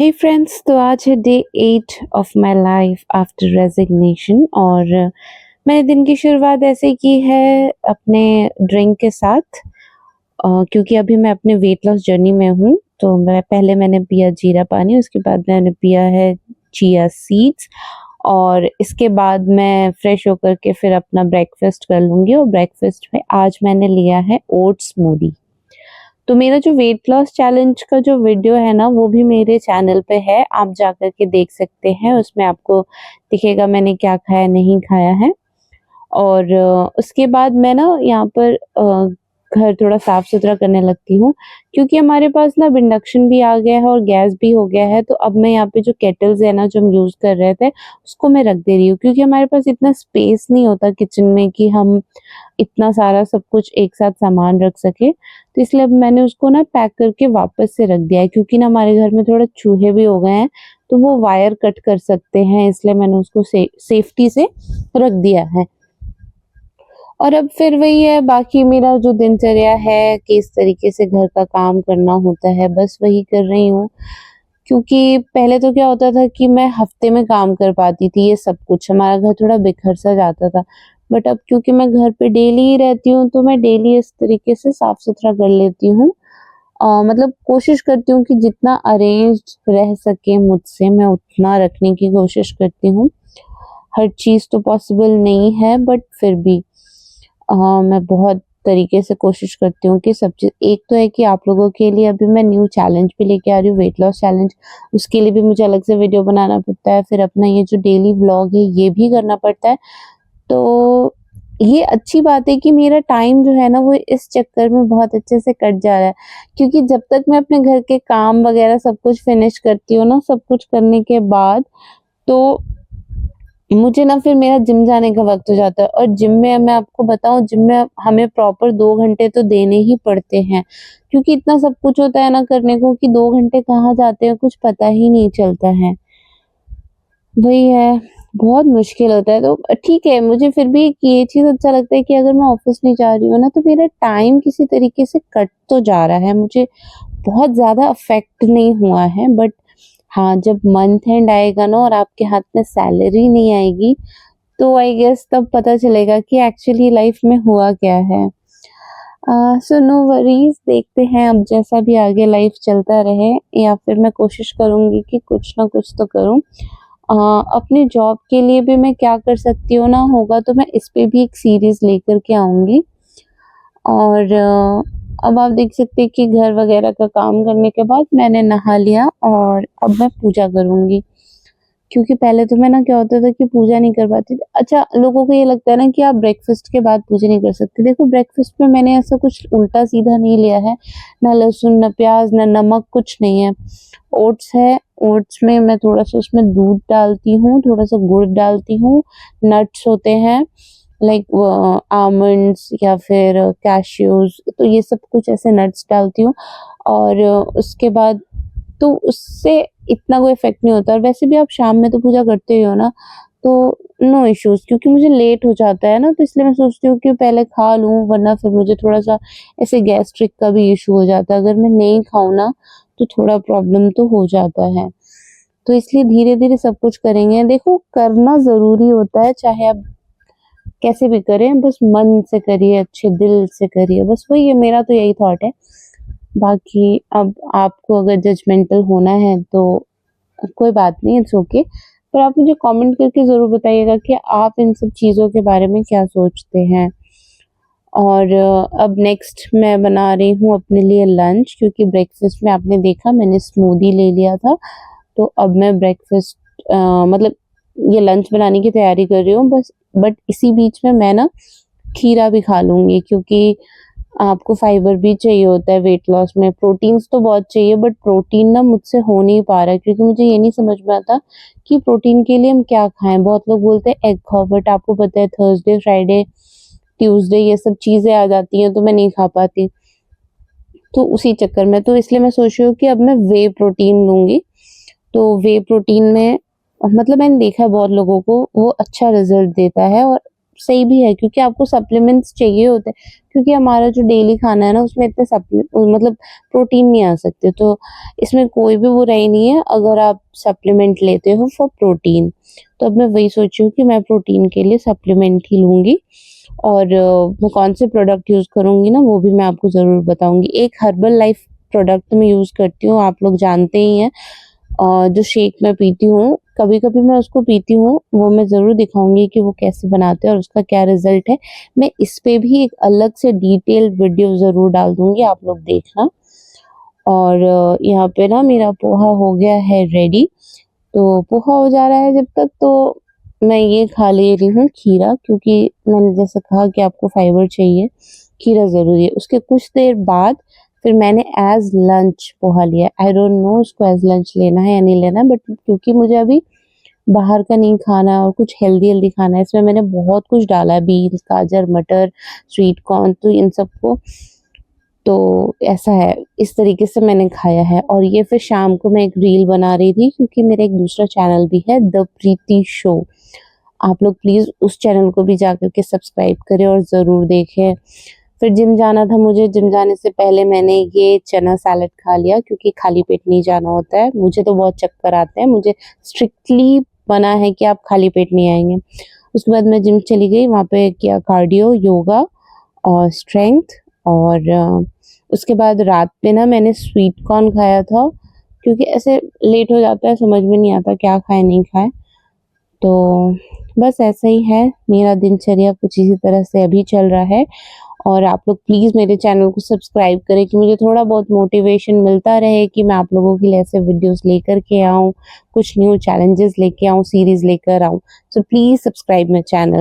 हे friends, तो आज है day 8 of my life after resignation और मैंने दिन की शुरुआत ऐसे की है अपने ड्रिंक के साथ। क्योंकि अभी मैं अपने वेट लॉस जर्नी में हूँ, तो मैंने पिया जीरा पानी, उसके बाद मैंने पिया है चिया सीड्स और इसके बाद मैं फ्रेश होकर के फिर अपना ब्रेकफास्ट कर लूँगी और ब्रेकफास्ट में आज मैंने लिया है ओट्स स्मूदी। तो मेरा जो वेट लॉस चैलेंज का जो वीडियो है ना, वो भी मेरे चैनल पे है, आप जाकर के देख सकते हैं। उसमें आपको दिखेगा मैंने क्या खाया नहीं खाया है। और उसके बाद मैं ना यहाँ पर घर थोड़ा साफ सुथरा करने लगती हूँ, क्योंकि हमारे पास ना अब इंडक्शन भी आ गया है और गैस भी हो गया है। तो अब मैं यहाँ पे जो केटल्स है ना, जो हम यूज़ कर रहे थे, उसको मैं रख दे रही हूँ, क्योंकि हमारे पास इतना स्पेस नहीं होता किचन में कि हम इतना सारा सब कुछ एक साथ सामान रख सके। तो इसलिए अब मैंने उसको ना पैक करके वापस से रख दिया है, क्योंकि ना हमारे घर में थोड़ा चूहे भी हो गए हैं, तो वो वायर कट कर सकते हैं, इसलिए मैंने उसको सेफ्टी से रख दिया है। और अब फिर वही है, बाकी मेरा जो दिनचर्या है कि इस तरीके से घर का काम करना होता है, बस वही कर रही हूँ। क्योंकि पहले तो क्या होता था कि मैं हफ्ते में काम कर पाती थी ये सब कुछ, हमारा घर थोड़ा बिखर सा जाता था। बट अब क्योंकि मैं घर पे डेली ही रहती हूँ, तो मैं डेली इस तरीके से साफ सुथरा कर लेती हूँ। मतलब कोशिश करती हूँ कि जितना अरेंज्ड रह सके मुझसे, मैं उतना रखने की कोशिश करती हूँ। हर चीज़ तो पॉसिबल नहीं है, बट फिर भी मैं बहुत तरीके से कोशिश करती हूँ कि सब चीज़। एक तो है कि आप लोगों के लिए अभी मैं न्यू चैलेंज भी लेके आ रही हूँ, वेट लॉस चैलेंज। उसके लिए भी मुझे अलग से वीडियो बनाना पड़ता है, फिर अपना ये जो डेली व्लॉग है ये भी करना पड़ता है। तो ये अच्छी बात है कि मेरा टाइम जो है ना, वो इस चक्कर में बहुत अच्छे से कट जा रहा है, क्योंकि जब तक मैं अपने घर के काम वगैरह सब कुछ फिनिश करती हूँ ना, सब कुछ करने के बाद, तो मुझे ना फिर मेरा जिम जाने का वक़्त हो जाता है। और जिम में मैं आपको बताऊँ, जिम में हमें प्रॉपर 2 घंटे तो देने ही पड़ते हैं, क्योंकि इतना सब कुछ होता है ना करने को कि 2 घंटे कहाँ जाते हैं कुछ पता ही नहीं चलता है। वही है, बहुत मुश्किल होता है। तो ठीक है, मुझे फिर भी एक ये चीज़ अच्छा लगता है कि अगर मैं ऑफ़िस नहीं जा रही हूँ ना, तो मेरा टाइम किसी तरीके से कट तो जा रहा है। मुझे बहुत ज़्यादा अफ़ेक्ट नहीं हुआ है, बट हाँ, जब मंथ एंड आएगा ना और आपके हाथ में सैलरी नहीं आएगी, तो आई गेस तब पता चलेगा कि एक्चुअली लाइफ में हुआ क्या है। सो नो वरीज़, देखते हैं अब जैसा भी आगे लाइफ चलता रहे, या फिर मैं कोशिश करूँगी कि कुछ ना कुछ तो करूँ। अपनी जॉब के लिए भी मैं क्या कर सकती हूँ ना, होगा तो मैं इस पे भी एक सीरीज़ लेकर के आऊँगी। और अब आप देख सकते हैं कि घर वगैरह का काम करने के बाद मैंने नहा लिया और अब मैं पूजा करूँगी। क्योंकि पहले तो मैं ना क्या होता था कि पूजा नहीं कर पाती थी। अच्छा, लोगों को ये लगता है ना कि आप ब्रेकफ़ास्ट के बाद पूजा नहीं कर सकते। देखो, ब्रेकफ़ास्ट में मैंने ऐसा कुछ उल्टा-सीधा नहीं लिया है, ना लहसुन, ना प्याज़, ना नमक, कुछ नहीं है। ओट्स है, ओट्स में मैं थोड़ा-सा उसमें दूध डालती हूँ, थोड़ा-सा गुड़ डालती हूँ, नट्स होते हैं लाइक आमंड्स या फिर कैश्यूज़, तो ये सब कुछ ऐसे नट्स डालती हूँ। और उसके बाद तो उससे इतना कोई इफ़ेक्ट नहीं होता। और वैसे भी आप शाम में तो पूजा करते ही हो ना, तो नो इश्यूज़, क्योंकि मुझे लेट हो जाता है ना, तो इसलिए मैं सोचती हूँ कि पहले खा लूँ, वरना फिर मुझे थोड़ा-सा ऐसे गैस्ट्रिक का भी इश्यू हो जाता है। अगर मैं नहीं खाऊँ ना, तो थोड़ा प्रॉब्लम तो हो जाता है। तो इसलिए धीरे-धीरे सब कुछ करेंगे। देखो, करना ज़रूरी होता है, चाहे आप कैसे भी करें, बस मन से करिए, अच्छे दिल से करिए, बस वही है, मेरा तो यही थॉट है। बाकी अब आपको अगर जजमेंटल होना है तो कोई बात नहीं, इट्स ओके। पर आप मुझे कमेंट करके ज़रूर बताइएगा कि आप इन सब चीज़ों के बारे में क्या सोचते हैं। और अब नेक्स्ट मैं बना रही हूँ अपने लिए लंच, क्योंकि ब्रेकफ़ास्ट में आपने देखा मैंने स्मूदी ले लिया था, तो अब मैं ब्रेकफ़ास्ट मतलब ये लंच बनाने की तैयारी कर रही हूँ बस। बट इसी बीच में मैं ना खीरा भी खा लूँगी, क्योंकि आपको फाइबर भी चाहिए होता है वेट लॉस में। प्रोटीन्स तो बहुत चाहिए, बट प्रोटीन ना मुझसे हो नहीं पा रहा है, क्योंकि मुझे ये नहीं समझ में आता कि प्रोटीन के लिए हम क्या खाएँ? बहुत लोग बोलते हैं एग खाओ, बट आपको पता है थर्सडे, फ्राइडे, ट्यूसडे ये सब चीज़ें आ जाती हैं, तो मैं नहीं खा पाती। तो उसी चक्कर में तो इसलिए मैं सोच रही हूँ कि अब मैं व्हे प्रोटीन लूँगी। तो व्हे प्रोटीन में मतलब मैंने देखा है बहुत लोगों को, वो अच्छा रिज़ल्ट देता है और सही भी है क्योंकि आपको सप्लीमेंट्स चाहिए होते हैं, क्योंकि हमारा जो डेली खाना है ना उसमें इतने मतलब प्रोटीन नहीं आ सकते, तो इसमें कोई भी बुराई नहीं है अगर आप सप्लीमेंट लेते हो फॉर प्रोटीन। तो अब मैं वही सोची हूँ कि मैं प्रोटीन के लिए सप्लीमेंट ही लूँगी और मैं कौन से प्रोडक्ट यूज़ करूँगी ना वो भी मैं आपको ज़रूर बताऊँगी। एक हर्बल लाइफ प्रोडक्ट मैं यूज़ करती हूँ, आप लोग जानते ही हैं। जो शेक मैं पीती हूँ, कभी-कभी मैं उसको पीती हूँ, वो मैं ज़रूर दिखाऊँगी कि वो कैसे बनाते हैं और उसका क्या रिज़ल्ट है। मैं इस पे भी एक अलग से डिटेल्ड वीडियो ज़रूर डाल दूँगी, आप लोग देखना। और यहाँ पे ना मेरा पोहा हो गया है रेडी, तो पोहा हो जा रहा है जब तक, तो मैं ये खा ले रही हूँ खीरा, क्योंकि मैंने जैसे कहा कि आपको फाइबर चाहिए, खीरा ज़रूरी है। उसके कुछ देर बाद फिर मैंने एज़ लंच पोहा लिया। आई डोंट नो उसको एज़ लंच लेना है या नहीं लेना है, बट क्योंकि मुझे अभी बाहर का नहीं खाना है और कुछ हेल्दी-हेल्दी खाना है, इसमें मैंने बहुत कुछ डाला है, बीन्स, गाजर, मटर, स्वीट कॉर्न, तो इन सबको, तो ऐसा है, इस तरीके से मैंने खाया है। और ये फिर शाम को मैं एक रील बना रही थी, क्योंकि मेरा एक दूसरा चैनल भी है, द प्रीति शो। आप लोग प्लीज़ उस चैनल को भी जाकर के सब्सक्राइब करें और ज़रूर देखें। फिर जिम जाना था मुझे, जिम जाने से पहले मैंने ये चना सैलेड खा लिया, क्योंकि खाली पेट नहीं जाना होता है। मुझे तो बहुत चक्कर आते हैं, मुझे स्ट्रिक्टली मना है कि आप खाली पेट नहीं आएँगे। उसके बाद मैं जिम चली गई, वहाँ पे किया कार्डियो, योगा और स्ट्रेंथ, और उसके बाद रात में ना मैंने स्वीट कॉर्न खाया था, क्योंकि ऐसे लेट हो जाता है, समझ में नहीं आता क्या खाएँ, नहीं खाएँ। तो बस ऐसा ही है, मेरा दिनचर्या कुछ इसी तरह से अभी चल रहा है। और आप लोग प्लीज़ मेरे चैनल को सब्सक्राइब करें कि मुझे थोड़ा बहुत मोटिवेशन मिलता रहे कि मैं आप लोगों के लिए ऐसे वीडियोज़ लेकर के आऊँ, कुछ न्यू चैलेंजेस लेके आऊँ, सीरीज़ लेकर आऊँ। So please subscribe my channel.